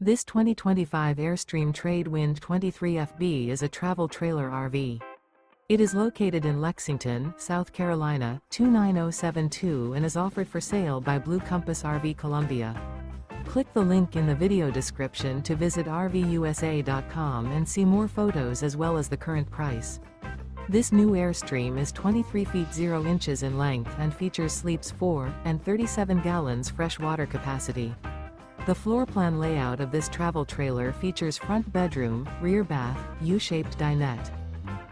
This 2025 Airstream Trade Wind 23FB is a travel trailer RV. It is located in Lexington, South Carolina, 29072 and is offered for sale by Blue Compass RV Columbia. Click the link in the video description to visit RVUSA.com and see more photos as well as the current price. This new Airstream is 23 feet 0 inches in length and features sleeps 4 and 37 gallons fresh water capacity. The floor plan layout of this travel trailer features front bedroom, rear bath, U-shaped dinette.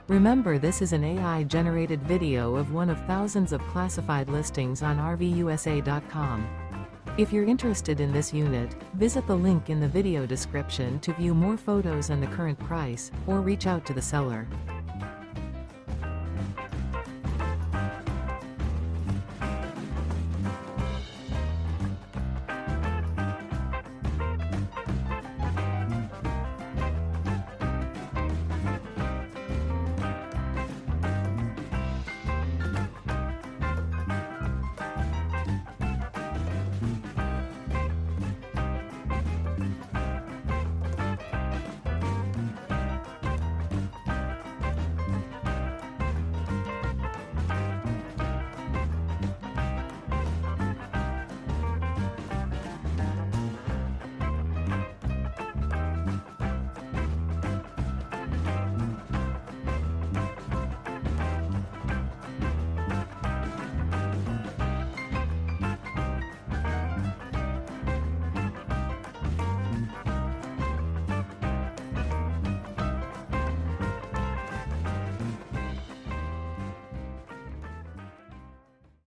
Remember, this is an AI-generated video of one of thousands of classified listings on RVUSA.com. If you're interested in this unit, visit the link in the video description to view more photos and the current price, or reach out to the seller.